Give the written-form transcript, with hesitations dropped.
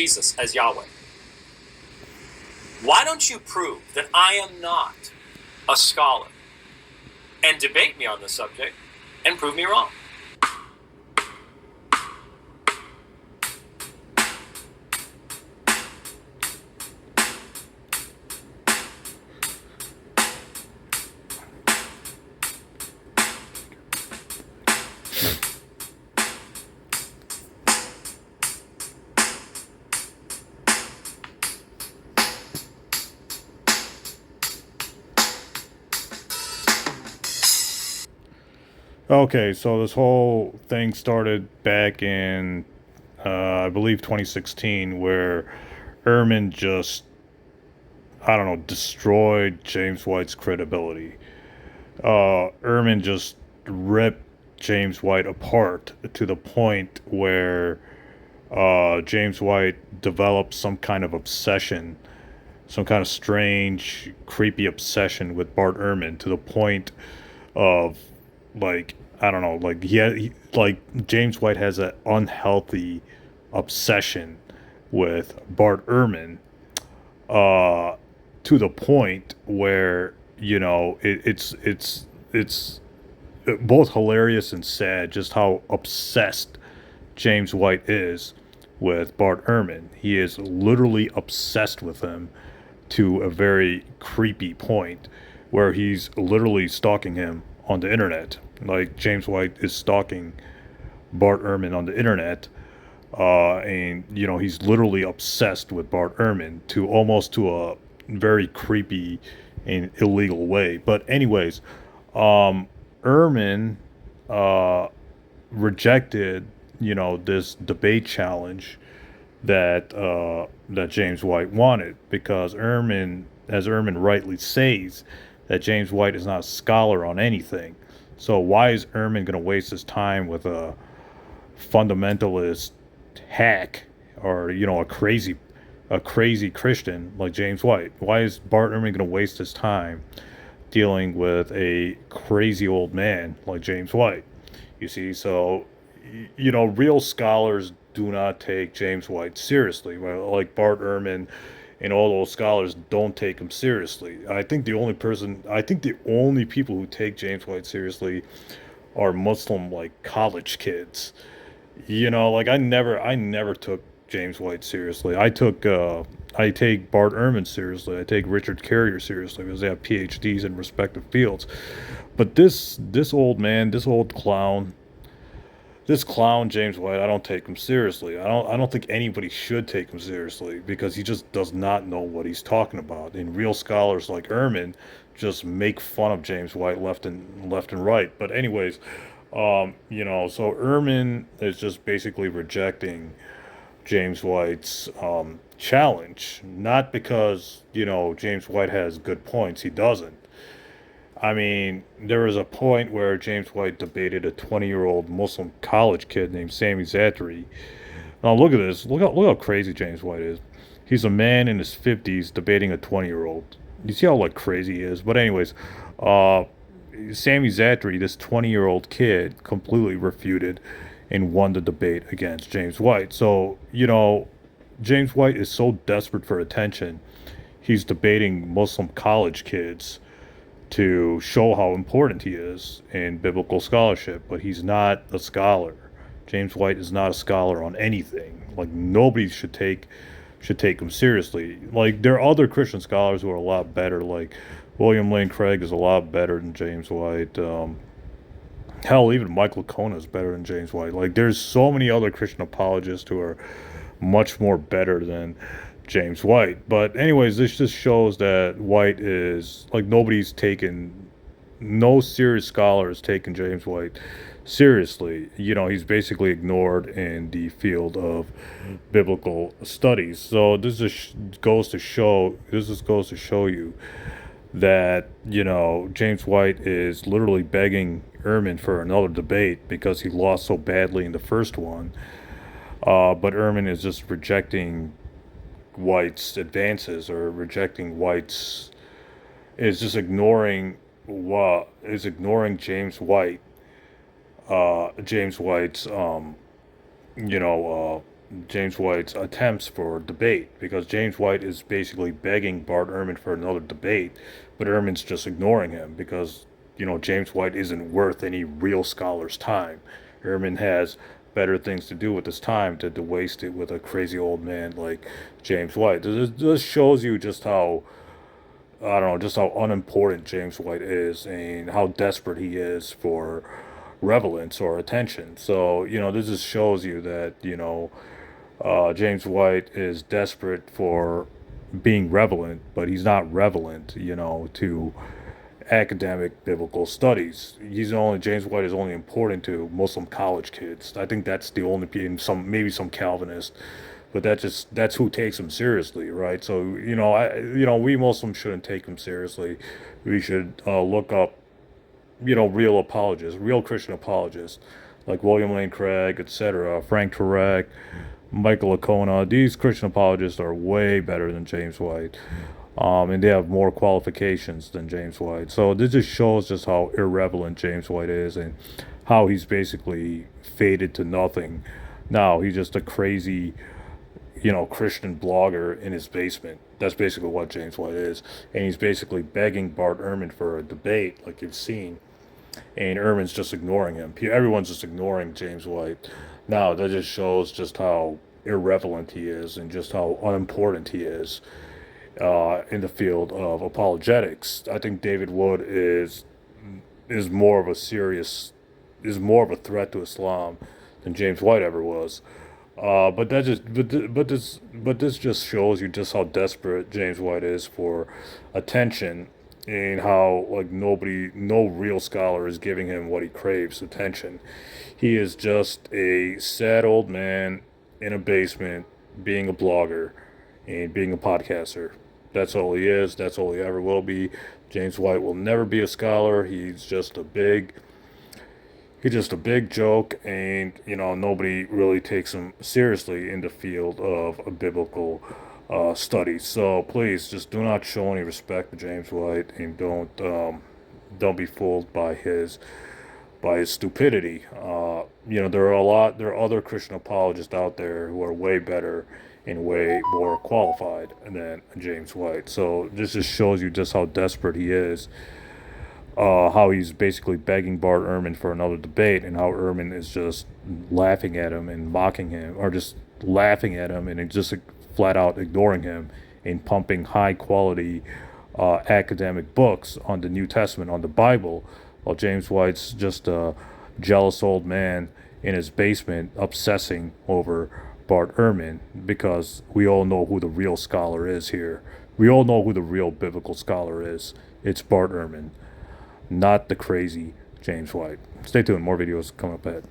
Jesus as Yahweh. Why don't you prove that I am not a scholar and debate me on the subject and prove me wrong? Okay, so this whole thing started back in, I believe, 2016, where Ehrman just, I don't know, destroyed James White's credibility. Ehrman just ripped James White apart to the point where James White developed some kind of obsession, some kind of strange, creepy obsession with Bart Ehrman to the point of, like, I don't know, like like James White has an unhealthy obsession with Bart Ehrman, uh, to the point where it's both hilarious and sad just how obsessed James White is with Bart Ehrman. He is literally obsessed with him to a very creepy point where he's literally stalking him on the internet. Like James White is stalking Bart Ehrman on the internet, and he's literally obsessed with Bart Ehrman to almost to a very creepy and illegal way. But anyways, Ehrman uh, rejected this debate challenge that James White wanted because Ehrman, as Ehrman rightly says, that James White is not a scholar on anything. So why is Ehrman going to waste his time with a fundamentalist hack or a crazy Christian like James White? Why is Bart Ehrman going to waste his time dealing with a crazy old man like James White? You see, so real scholars do not take James White seriously. Well, like Bart Ehrman and all those scholars don't take him seriously. I think the only people who take James White seriously are Muslim like college kids. Like I never took James White seriously. I take Bart Ehrman seriously. I take Richard Carrier seriously because they have PhDs in respective fields. But this old man, this clown James White, I don't take him seriously. I don't think anybody should take him seriously because he just does not know what he's talking about. And real scholars like Ehrman just make fun of James White left and right. But anyways, so Ehrman is just basically rejecting James White's challenge, not because James White has good points. He doesn't. I mean, there was a point where James White debated a 20-year-old Muslim college kid named Sami Zaatari. Now look at this. Look how crazy James White is. He's a man in his 50s debating a 20-year-old. You see how like crazy he is. But anyways, uh, Sami Zaatari, this 20-year-old kid, completely refuted and won the debate against James White. So James White is so desperate for attention. He's debating Muslim college kids to show how important he is in biblical scholarship, but he's not a scholar. James White is not a scholar on anything. Like nobody should take him seriously. Like there are other Christian scholars who are a lot better. Like William Lane Craig is a lot better than James White. Hell, even Michael Kona is better than James White. Like there's so many other Christian apologists who are much more better than James White. But anyways, this just shows that White is like no serious scholar has taken James White seriously. He's basically ignored in the field of biblical studies. So this just goes to show you that James White is literally begging Ehrman for another debate because he lost so badly in the first one. But Ehrman is just rejecting White's advances or rejecting White's is just ignoring James White, James White's you know James White's attempts for debate, because James White is basically begging Bart Ehrman for another debate, but Ehrman's just ignoring him because, James White isn't worth any real scholar's time. Ehrman has better things to do with his time than to waste it with a crazy old man like James White. This shows you just how, I don't know, just how unimportant James White is and how desperate he is for relevance or attention. So, this just shows you that, James White is desperate for being relevant, but he's not relevant, to academic biblical studies. James White is only important to Muslim college kids. I think that's the only, and maybe some Calvinists, but that's who takes him seriously, right? So we Muslims shouldn't take him seriously. We should look up, real apologists, real Christian apologists, like William Lane Craig, etc., Frank Turek, Michael Licona. These Christian apologists are way better than James White, and they have more qualifications than James White. So this just shows just how irrelevant James White is and how he's basically faded to nothing. Now he's just a crazy, Christian blogger in his basement. That's basically what James White is, and he's basically begging Bart Ehrman for a debate, like you've seen, and Ehrman's just ignoring him. Everyone's just ignoring James White. Now that just shows just how irrelevant he is and just how unimportant he is in the field of apologetics. I think David Wood is more of a serious is more of a threat to Islam than James White ever was. But this just shows you just how desperate James White is for attention, and how like no real scholar is giving him what he craves, attention. He is just a sad old man in a basement being a blogger and being a podcaster. That's all he is. That's all he ever will be. James White will never be a scholar. He's just a big joke, and nobody really takes him seriously in the field of a biblical studies. So please, just do not show any respect to James White, and don't be fooled by his stupidity. There are other Christian apologists out there who are way better and way more qualified than James White. So this just shows you just how desperate he is, how he's basically begging Bart Ehrman for another debate, and how Ehrman is just laughing at him and mocking him, or just laughing at him and just flat out ignoring him, and pumping high quality academic books on the New Testament, on the Bible, while James White's just a jealous old man in his basement obsessing over Bart Ehrman, because we all know who the real scholar is here. We all know who the real biblical scholar is. It's Bart Ehrman, not the crazy James White. Stay tuned. More videos coming up ahead.